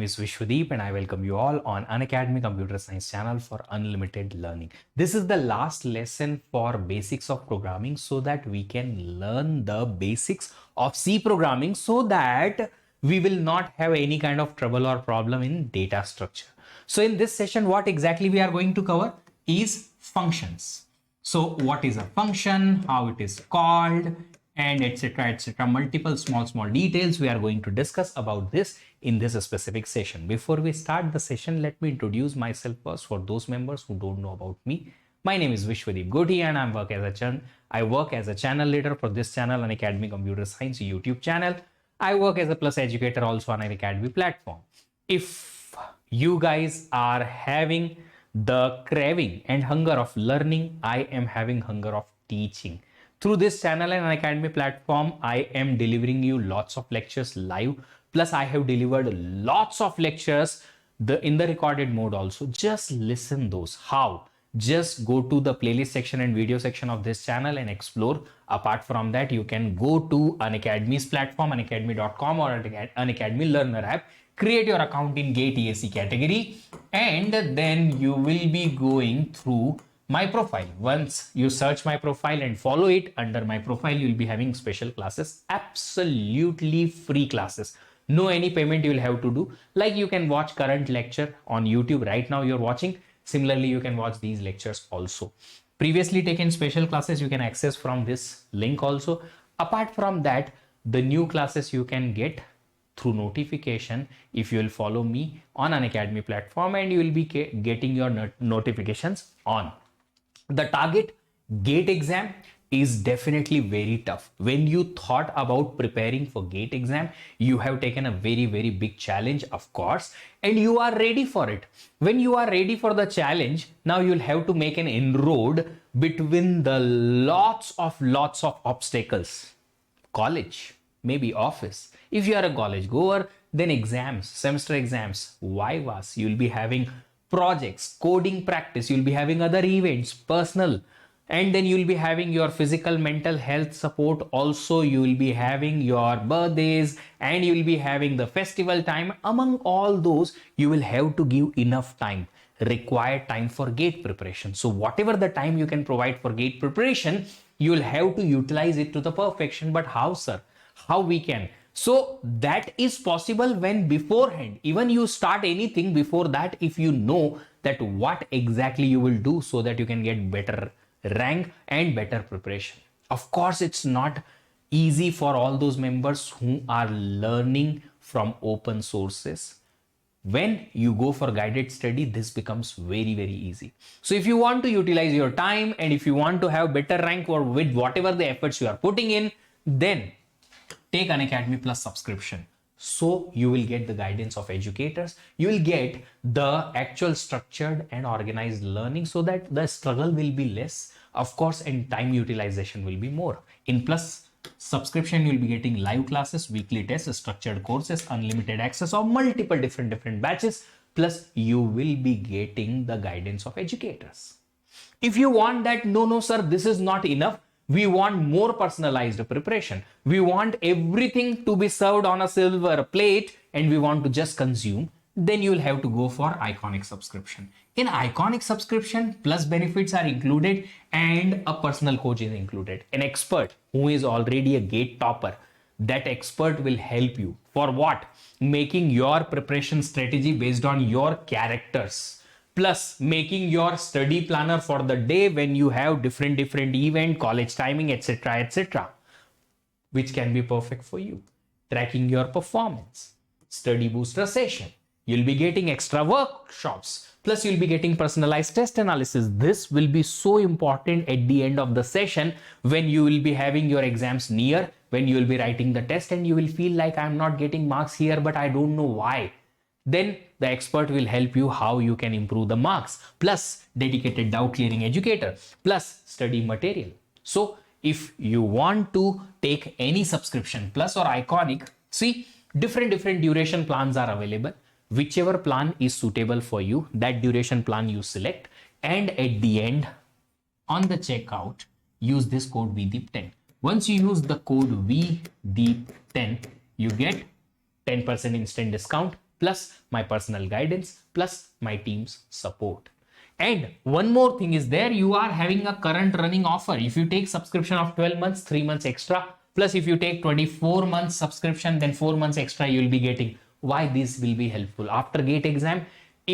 is Vishvadeep and I welcome you all on Unacademy Computer Science channel for unlimited learning. This is the last lesson for basics of programming so that we can learn the basics of C programming so that we will not have any kind of trouble or problem in data structure. So in this session, what exactly we are going to cover is functions. So what is a function, how it is called, and etc. Multiple small details we are going to discuss about this in this specific session. Before we start the session, let me introduce myself first for those members who don't know about me. My name is Vishvadeep Gothi and I work as a channel leader for this channel, Unacademy Computer Science YouTube channel. I work as a plus educator also on an Academy platform. If you guys are having the craving and hunger of learning, I am having hunger of teaching. Through this channel and Academy platform, I am delivering you lots of lectures live. Plus, I have delivered lots of lectures in the recorded mode also. Just listen those. How? Just go to the playlist section and video section of this channel and explore. Apart from that, you can go to Unacademy's platform, unacademy.com or Unacademy Learner app. Create your account in GATE ESE category and then you will be going through my profile. Once you search my profile and follow it, under my profile you will be having special classes, absolutely free classes, no any payment you will have to do. Like you can watch current lecture on YouTube right now you're watching. Similarly, you can watch these lectures also. Previously taken special classes you can access from this link also. Apart from that, the new classes you can get through notification if you will follow me on Unacademy platform, and you will be getting your notifications on. The target GATE exam is definitely very tough. When you thought about preparing for GATE exam, you have taken a very big challenge, of course, and you are ready for it. When you are ready for the challenge, now you'll have to make an inroad between the lots of obstacles. College, maybe office. If you are a college goer, then exams, semester exams, vivas, you'll be having projects, coding practice, you'll be having other events, personal, and then you'll be having your physical mental health support. Also, you will be having your birthdays and you will be having the festival time. Among all those, you will have to give enough time, required time for GATE preparation. So whatever the time you can provide for GATE preparation, you will have to utilize it to the perfection. But how, sir? How we can? So that is possible when beforehand, even you start anything before that, if you know that what exactly you will do so that you can get better rank and better preparation. Of course, it's not easy for all those members who are learning from open sources. When you go for guided study, this becomes very easy. So if you want to utilize your time and if you want to have better rank or with whatever the efforts you are putting in, then take Unacademy Plus subscription. So you will get the guidance of educators. You will get the actual structured and organized learning so that the struggle will be less, of course, and time utilization will be more. In Plus subscription, you'll be getting live classes, weekly tests, structured courses, unlimited access of multiple different batches. Plus you will be getting the guidance of educators. If you want that, no, sir, this is not enough. We want more personalized preparation. We want everything to be served on a silver plate and we want to just consume. Then you will have to go for Iconic subscription. In Iconic subscription, plus benefits are included and a personal coach is included. An expert who is already a GATE topper. That expert will help you for what? Making your preparation strategy based on your characters. Plus making your study planner for the day when you have different event, college timing, etc, which can be perfect for you. Tracking your performance, study booster session, you'll be getting extra workshops, plus you'll be getting personalized test analysis. This will be so important at the end of the session when you will be having your exams near, when you will be writing the test and you will feel like I'm not getting marks here, but I don't know why. Then the expert will help you how you can improve the marks, plus dedicated doubt clearing educator, plus study material. So if you want to take any subscription, Plus or Iconic, see, different duration plans are available. Whichever plan is suitable for you, that duration plan you select, and at the end on the checkout, use this code VDEEP10. Once you use the code VDEEP10, you get 10% instant discount plus my personal guidance, plus my team's support. And one more thing is there, you are having a current running offer. If you take subscription of 12 months, 3 months extra, plus if you take 24 months subscription, then 4 months extra you will be getting. Why this will be helpful? After GATE exam,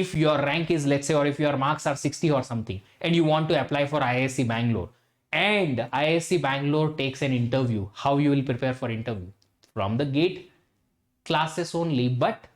if your rank is, let's say, or if your marks are 60 or something, and you want to apply for IISc Bangalore, and IISc Bangalore takes an interview, how you will prepare for interview? From the GATE classes only. But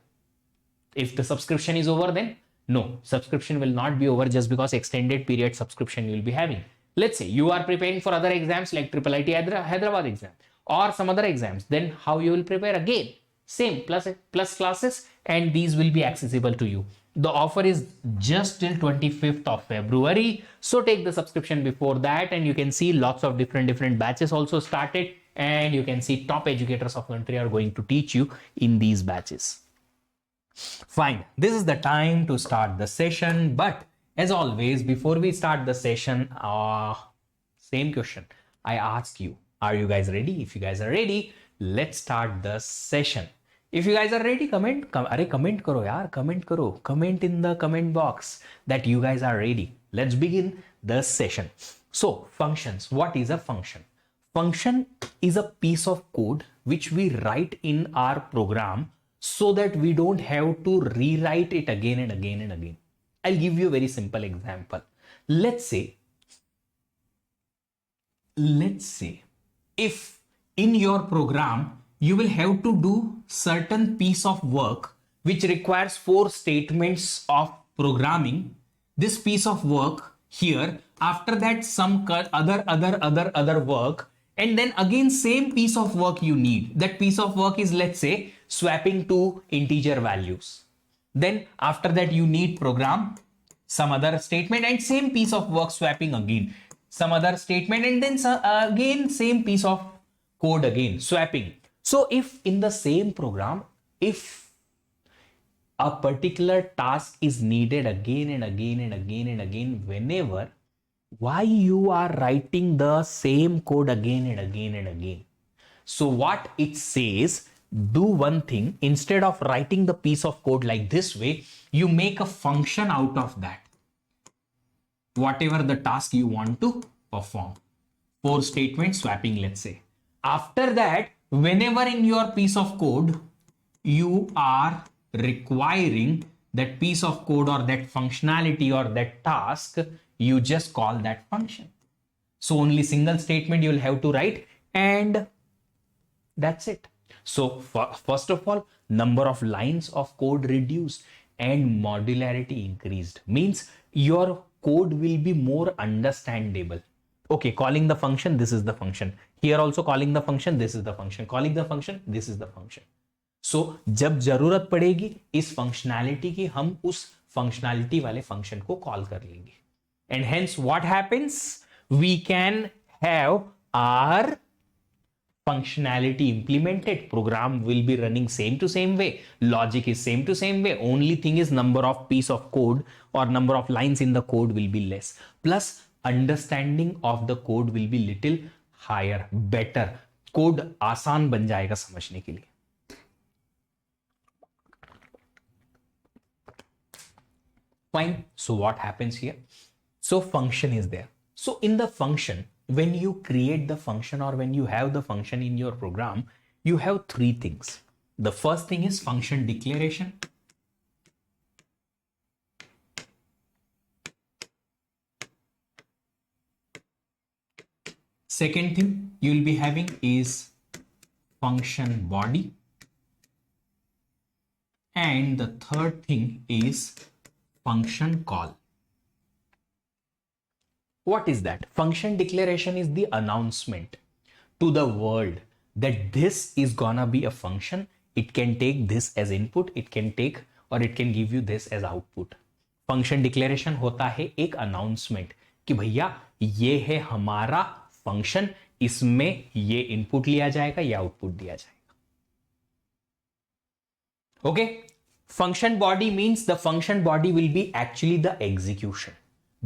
if the subscription is over, then no, subscription will not be over just because extended period subscription you will be having. Let's say you are preparing for other exams like IIIT Hyderabad exam or some other exams, then how you will prepare? Again, same plus classes, and these will be accessible to you. The offer is just till 25th of February. So take the subscription before that, and you can see lots of different batches also started, and you can see top educators of country are going to teach you in these batches. Fine, this is the time to start the session. But as always, before we start the session, same question I ask you. Are you guys ready? If you guys are ready, let's start the session. If you guys are ready, comment karo yaar, comment karo. Comment in the comment box that you guys are ready. Let's begin the session. So, functions. What is a function? Function is a piece of code which we write in our program so that we don't have to rewrite it again and again and again. I'll give you a very simple example. Let's say if in your program you will have to do certain piece of work which requires 4 statements of programming, this piece of work here, after that some other work, and then again same piece of work you need. That piece of work is, let's say, swapping 2 integer values. Then after that you need program some other statement, and same piece of work swapping again some other statement, and then again same piece of code again swapping. So if in the same program, if a particular task is needed again and again and again and again, whenever, why you are writing the same code again and again and again? So what it says, do one thing. Instead of writing the piece of code like this way, you make a function out of that, whatever the task you want to perform. 4 statements swapping, let's say. After that, whenever in your piece of code you are requiring that piece of code or that functionality or that task, you just call that function. So only single statement you will have to write, and that's it. So first of all, number of lines of code reduced and modularity increased. Means your code will be more understandable. Okay, calling the function, this is the function. Here also calling the function, this is the function. Calling the function, this is the function. So जब जरूरत पड़ेगी इस functionality की, हम उस functionality वाले function को call कर लेंगे. And hence what happens? We can have our functionality implemented. Program will be running same to same way. Logic is same to same way. Only thing is number of piece of code or number of lines in the code will be less. Plus understanding of the code will be little higher, better. Code आसान बन जाएगा समझने के लिए. Fine. So what happens here? So function is there. So in the function, when you create the function or when you have the function in your program, you have 3 things. The first thing is function declaration. Second thing you will be having is function body. And the third thing is function call. What is that? Function declaration is the announcement to the world that this is gonna be a function. It can take this as input, it can take or it can give you this as output. Function declaration होता है एक announcement कि भैया ये है हमारा function, इसमें ये input लिया जाएगा, ये output दिया जाएगा. Okay? Function body means the function body will be actually the execution.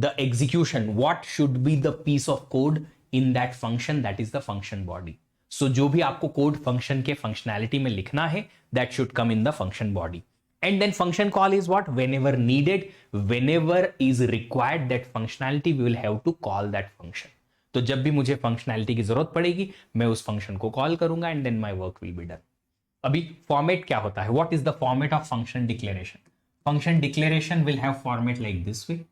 The execution, what should be the piece of code in that function, that is the function body. So जो भी आपको code function के functionality में लिखना है, that should come in the function body. And then function call is what? Whenever needed, whenever is required that functionality, we will have to call that function. तो जब भी मुझे फंक्शनैलिटी की जरूरत पड़ेगी मैं उस फंक्शन को कॉल करूंगा and then my work will be done. अभी फॉर्मेट क्या होता है? What is the format of function declaration? Function declaration will have format like this way: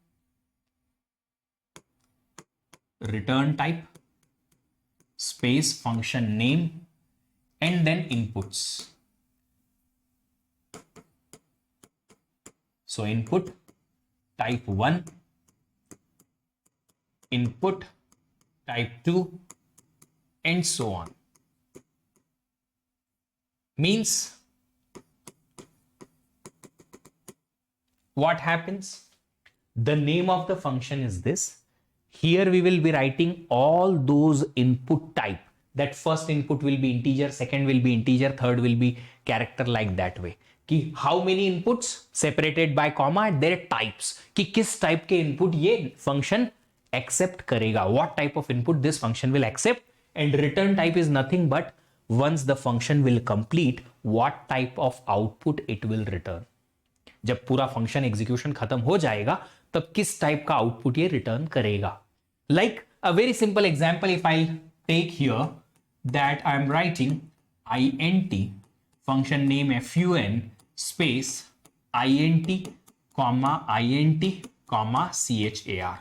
return type space function name and then inputs. So input type 1, input type 2, and so on. Means what happens? The name of the function is this. Here we will be writing all those input type. That first input will be integer, second will be integer, third will be character, like that way. कि how many inputs separated by comma their types, कि किस type के input ये function accept करेगा, what type of input this function will accept, and return type is nothing but once the function will complete what type of output it will return. जब पूरा function execution खत्म हो जाएगा तब किस type का output ये रिटर्न करेगा. Like a very simple example, if I take here that I am writing int function name fun space int comma char.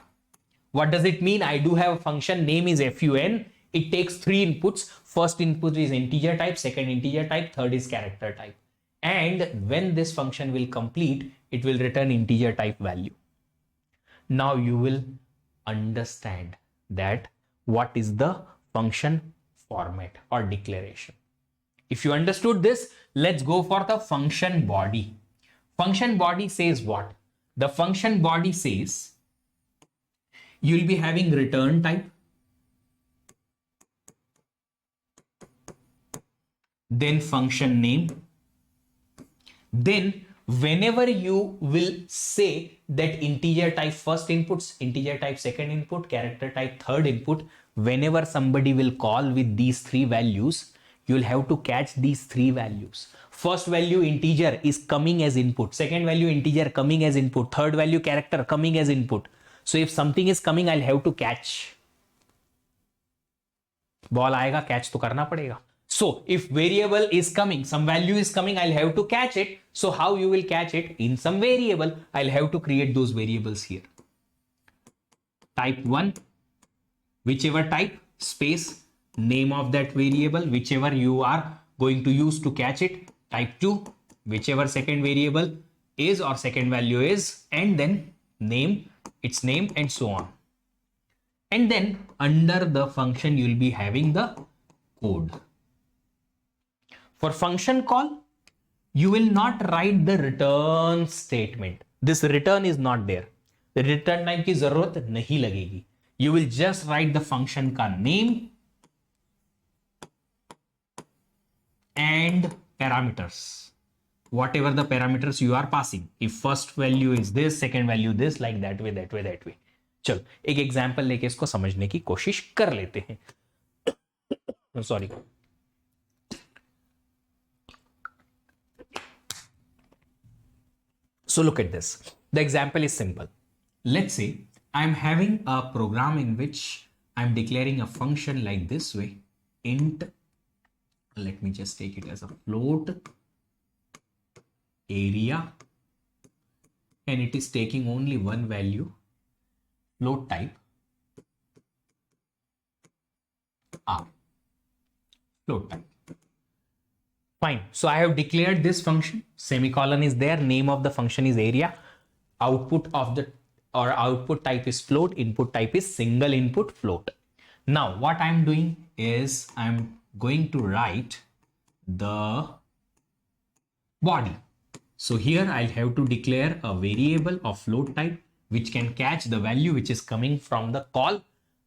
What does it mean? I do have a function name is fun. It takes 3 inputs. First input is integer type, second integer type, third is character type. And when this function will complete, it will return integer type value. Now you will understand that what is the function format or declaration. If you understood this, let's go for the function body. Function body says what? The function body says you'll be having return type, then function name, then whenever you will say that integer type first inputs, integer type second input, character type third input, whenever somebody will call with these 3 values, you will have to catch these 3 values. First value integer is coming as input, second value integer coming as input, third value character coming as input. So if something is coming, I'll have to catch. Ball आएगा, catch तो करना पड़ेगा. So if variable is coming, some value is coming, I'll have to catch it. So how you will catch it? In some variable, I'll have to create those variables here. Type 1, whichever type, space, name of that variable, whichever you are going to use to catch it. Type 2, whichever second variable is or second value is, and then name, its name, and so on. And then under the function, you'll be having the code. For function call, you will not write the return statement. This return is not there. The return type की जरूरत नहीं लगेगी. You will just write the function का name and parameters. Whatever the parameters you are passing. If first value is this, second value this, like that way, that way, that way. चलो एक example लेके इसको समझने की कोशिश कर लेते हैं. Sorry. So look at this. The example is simple. Let's say I'm having a program in which I'm declaring a function like this way. Int, let me just take it as a float area, and it is taking only one value, float type R, float type. Fine. So I have declared this function, semicolon is there, name of the function is area, output of the or output type is float, input type is single input float. Now what I'm doing is I'm going to write the body. So here I'll have to declare a variable of float type which can catch the value which is coming from the call.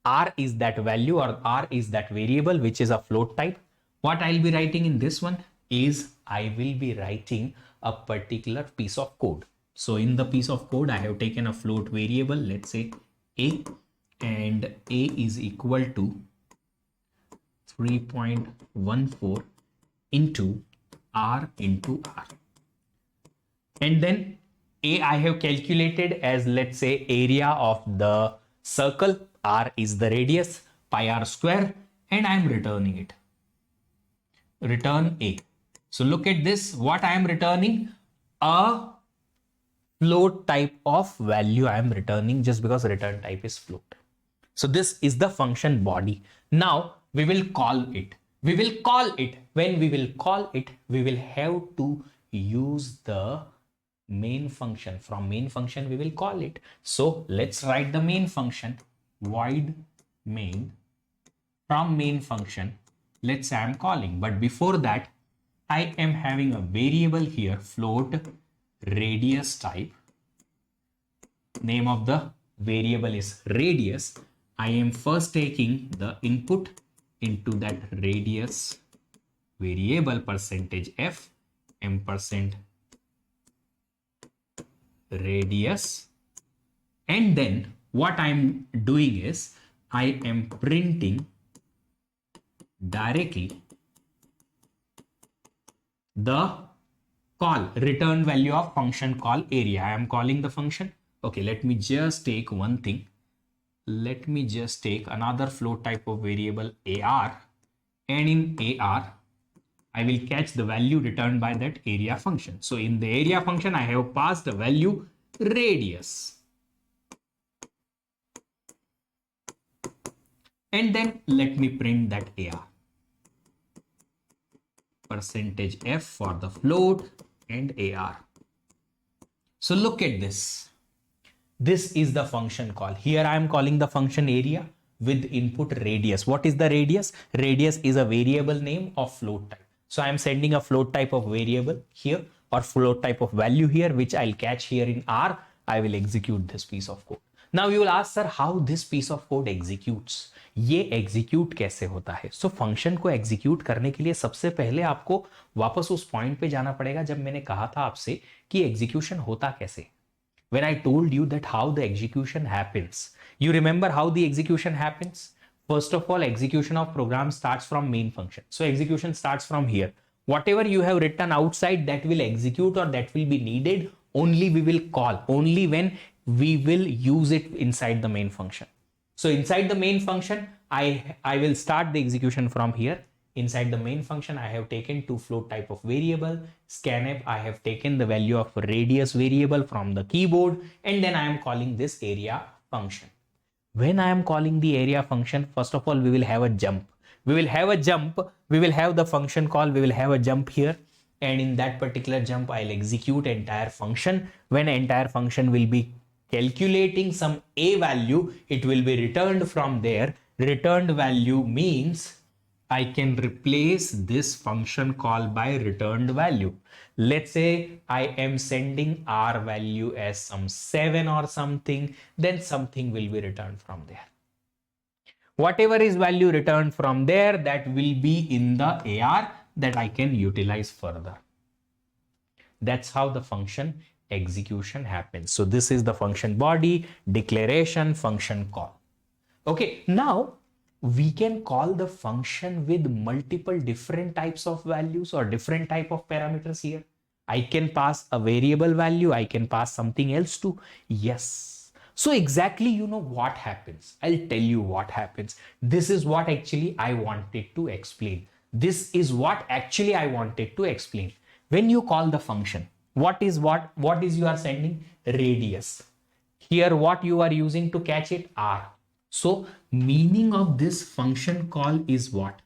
R is that value or R is that variable which is a float type. What I'll be writing in this one is I will be writing a particular piece of code. So in the piece of code, I have taken a float variable, let's say A, and A is equal to 3.14 into R into R. And then A I have calculated as, let's say, area of the circle. R is the radius, pi r square, and I'm returning it. Return A. So look at this, what I am returning, a float type of value I am returning, just because return type is float. So this is the function body. Now we will call it. We will call it. When we will call it, we will have to use the main function. From main function we will call it. So let's write the main function, void main. From main function, let's say I'm calling, but before that I am having a variable here, float radius type. Name of the variable is radius. I am first taking the input into that radius variable, percentage f ampersand radius, and then what I'm doing is I am printing directly the call, return value of function call area. I am calling the function. Okay, let me just take one thing. Let me just take another float type of variable AR, and in AR I will catch the value returned by that area function. So in the area function I have passed the value radius, and then let me print that AR, percentage f for the float and AR. So look at this. This is the function call. Here I am calling the function area with input radius. What is the radius? Radius is a variable name of float type. So I am sending a float type of variable here, or float type of value here, which I'll catch here in R. I will execute this piece of code. Now you will ask, sir, how this piece of code executes? ये execute कैसे होता है? So function को execute करने के लिए सबसे पहले आपको वापस उस point पे जाना पड़ेगा जब मैंने कहा था आपसे कि execution होता कैसे. When I told you that how the execution happens, you remember how the execution happens? First of all, execution of program starts from main function. So execution starts from here. Whatever you have written outside that will execute or that will be needed, only we will call, only when we will use it inside the main function. So inside the main function, I will start the execution from here. Inside the main function, I have taken two float type of variable. Scanf, I have taken the value of radius variable from the keyboard, and then I am calling this area function. When I am calling the area function, first of all, we will have a jump. We will have a jump. We will have the function call. We will have a jump here. And in that particular jump, I'll execute entire function. When entire function will be calculating some a value, it will be returned from there. Returned value means I can replace this function call by returned value. Let's say I am sending R value as some 7 or something, then something will be returned from there. Whatever is value returned from there, that will be in the AR that I can utilize further. That's how the function execution happens. So this is the function body, declaration, function call. Okay, now we can call the function with multiple different types of values or different type of parameters here. I can pass a variable value. I can pass something else too. Yes. So exactly, you know what happens. I'll tell you what happens. This is what actually I wanted to explain. This is what actually I wanted to explain. When you call the function, what is you are sending? Radius. Here what you are using to catch it? R. So meaning of this function call is what?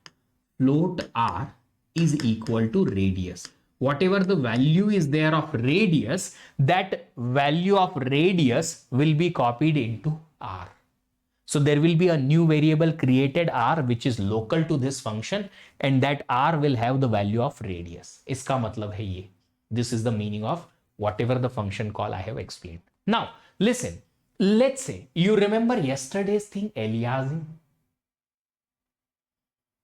Float R is equal to radius. Whatever the value is there of radius, that value of radius will be copied into R. So there will be a new variable created R which is local to this function, and that R will have the value of radius. इसका मतलब है ये. This is the meaning of whatever the function call I have explained. Now listen. Let's say you remember yesterday's thing, aliasing.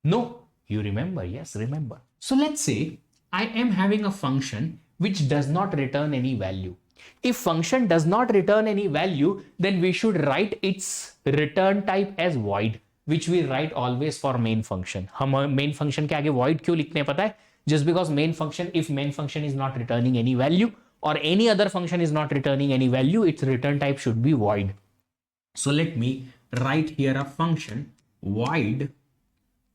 No, you remember? Yes, remember. So let's say I am having a function which does not return any value. If function does not return any value, then we should write its return type as void, which we write always for main function. हम main function के आगे void क्यों लिखते हैं पता है? Just because main function, if main function is not returning any value, or any other function is not returning any value, its return type should be void. So let me write here a function void,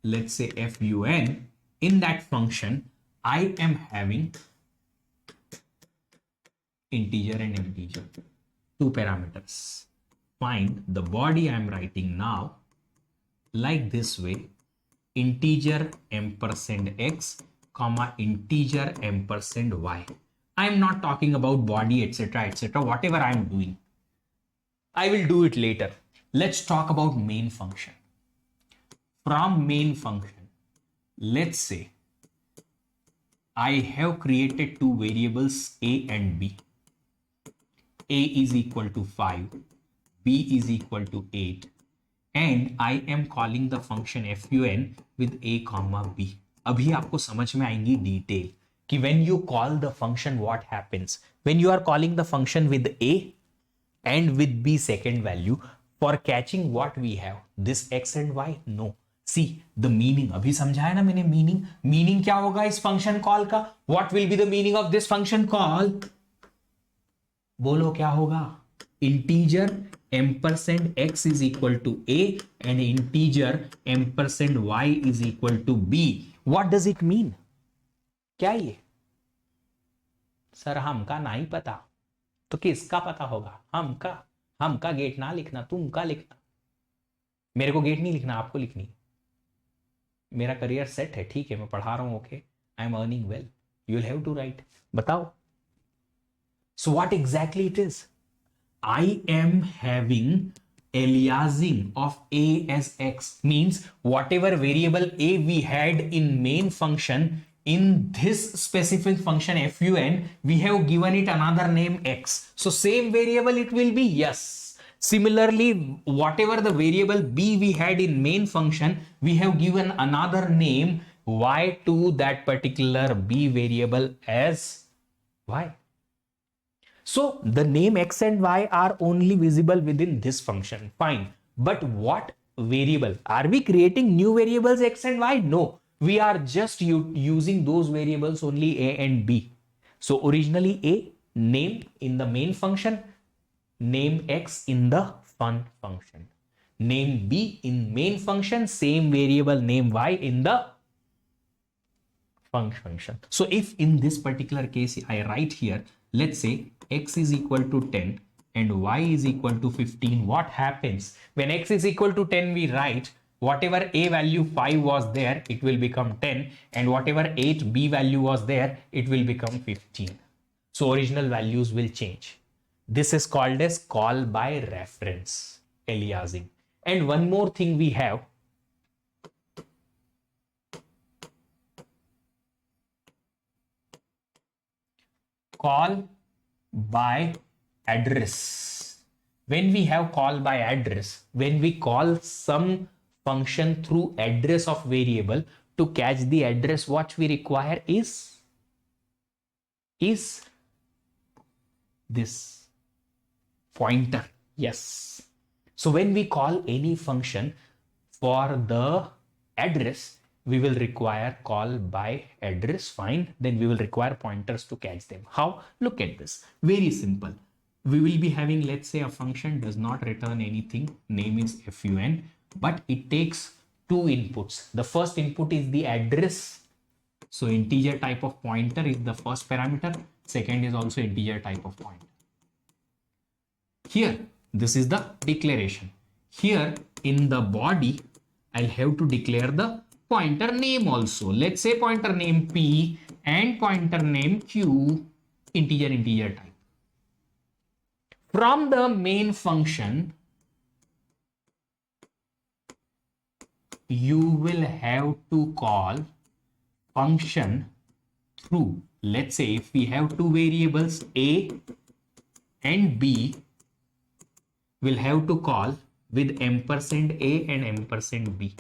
let's say fun. In that function, I am having integer and integer, two parameters. Find the body I am writing now like this way, integer ampersand x comma integer ampersand y. I am not talking about body etc, whatever I am doing. I will do it later. Let's talk about main function. From main function, let's say I have created two variables a and b. A is equal to 5, b is equal to 8, and I am calling the function fun with a comma b. अभी आपको समझ में आएंगी detail कि when you call the function what happens. When you are calling the function with a and with b second value, for catching what we have, this x and y, no. See the meaning, अभी समझाया ना मैंने meaning क्या होगा इस function call का? What will be the meaning of this function call? बोलो क्या होगा? Integer ampersand x is equal to a and integer ampersand y is equal to b. What does it mean? क्या ये? Sir हमका नहीं पता, तो किसका पता होगा? हमका गेट ना लिखना, तुमका लिखना. मेरे को गेट नहीं लिखना, आपको लिखनी. मेरा करियर सेट है, ठीक है, मैं पढ़ा रहा हूं, okay, I am earning well, you will have to write. बताओ. So what exactly it is? I am having aliasing of a as x, means whatever variable a we had in main function, in this specific function fun, we have given it another name x. So same variable it will be, yes. Similarly, whatever the variable b we had in main function, we have given another name y to that particular b variable as y. So the name x and y are only visible within this function. Fine. But what variable? Are we creating new variables x and y? No. We are just using those variables only a and b. So originally a, name in the main function, name x in the fun function. Name b in main function, same variable name y in the function. So if in this particular case I write here, let's say x is equal to 10 and y is equal to 15, what happens? When x is equal to 10, we write whatever a value 5 was there, it will become 10, and whatever 8 b value was there, it will become 15. So original values will change. This is called as call by reference, aliasing. And one more thing we have, call by address. When we have call by address, when we call some function through address of variable, to catch the address, what we require is this pointer. Yes. So when we call any function for the address, we will require call by address. Fine. Then we will require pointers to catch them. How? Look at this. Very simple. We will be having, let's say, a function does not return anything. Name is fun, but it takes two inputs. The first input is the address. So integer type of pointer is the first parameter. Second is also integer type of pointer. Here, this is the declaration. Here in the body, I'll have to declare the pointer name also. Let's say pointer name p and pointer name q, integer type. From the main function, you will have to call function through, let's say if we have two variables a and b, we'll have to call with ampersand a and ampersand b.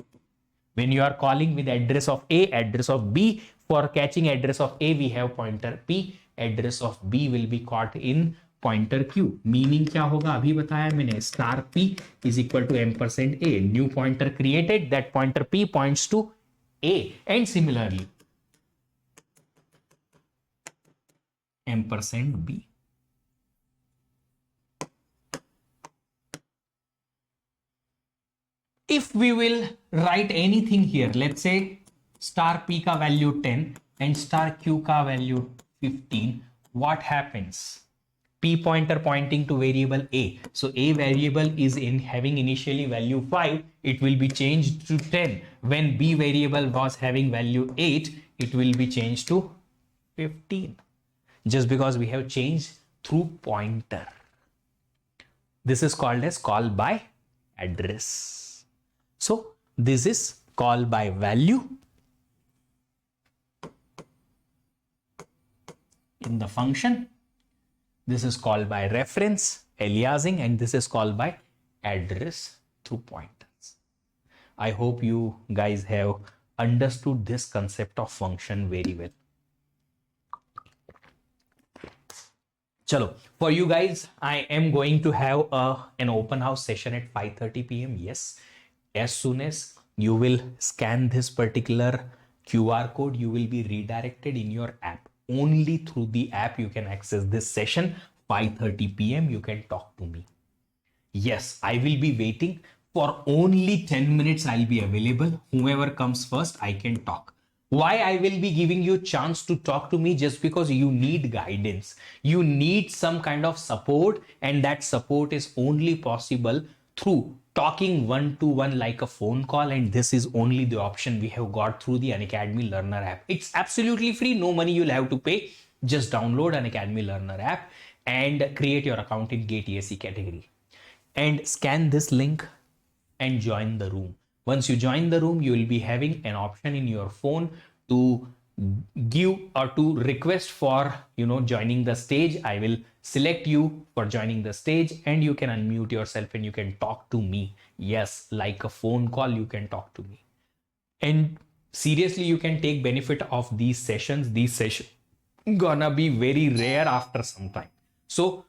When you are calling with address of a, address of b, for catching address of a we have pointer p, address of b will be caught in pointer q. Meaning क्या होगा अभी बताया मैंने, star p is equal to ampersand a. New pointer created, that pointer p points to a. And similarly, ampersand B. If we will write anything here, let's say star P ka value 10 and star Q ka value 15, what happens? P pointer pointing to variable A. So A variable is in having initially value 5, it will be changed to 10. When B variable was having value 8, it will be changed to 15. Just because we have changed through pointer. This is called as call by address. So this is call by value in the function. This is called by reference, aliasing, and this is called by address through pointers. I hope you guys have understood this concept of function very well. Chalo, for you guys, I am going to have an open house session at 5:30 p.m. Yes, as soon as you will scan this particular QR code, you will be redirected in your app. Only through the app you can access this session. 5:30 p.m. you can talk to me. Yes, I will be waiting for only 10 minutes. I'll be available. Whoever comes first, I can talk. Why I will be giving you a chance to talk to me? Just because you need guidance, you need some kind of support, and that support is only possible through talking one-to-one like a phone call. And this is only the option we have got through the Unacademy Learner app. It's absolutely free, no money you'll have to pay. Just download Unacademy Learner app and create your account in GATE ESE category and scan this link and join the room. Once you join the room, you will be having an option in your phone to give or to request for joining the stage. I will select you for joining the stage, and you can unmute yourself and you can talk to me. Yes, like a phone call, you can talk to me. And seriously, you can take benefit of these sessions. These sessions gonna be very rare after some time. So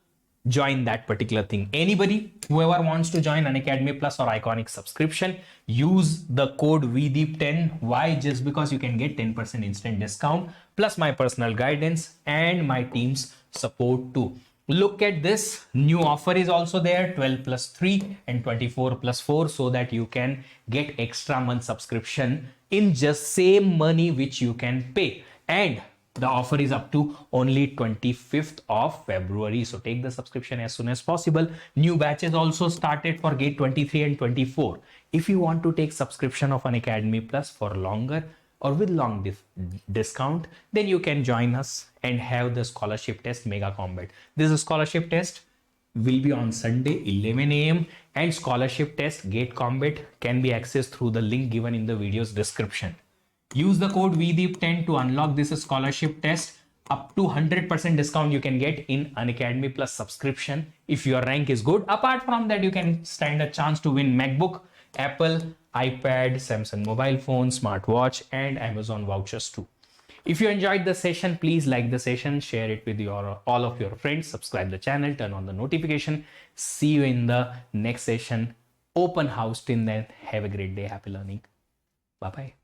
join that particular thing. Anybody, whoever wants to join Unacademy Plus or Iconic subscription, use the code VDEEP10. Why? Just because you can get 10% instant discount plus my personal guidance and my team's support too. Look at this new offer is also there, 12 plus 3 and 24 plus 4, so that you can get extra month subscription in just same money which you can pay. And the offer is up to only 25th of February. So take the subscription as soon as possible. New batches also started for GATE 23 and 24. If you want to take subscription of Unacademy Plus for longer or with long discount, then you can join us and have the scholarship test mega combat. This scholarship test will be on Sunday 11 a.m. and scholarship test GATE combat can be accessed through the link given in the video's description. Use the code VDEEP10 to unlock this scholarship test. Up to 100% discount you can get in Unacademy Plus subscription if your rank is good. Apart from that, you can stand a chance to win MacBook, Apple, iPad, Samsung mobile phone, smartwatch, and Amazon vouchers too. If you enjoyed the session, please like the session, share it with all of your friends, subscribe the channel, turn on the notification. See you in the next session. Open house. Till then, have a great day. Happy learning. Bye-bye.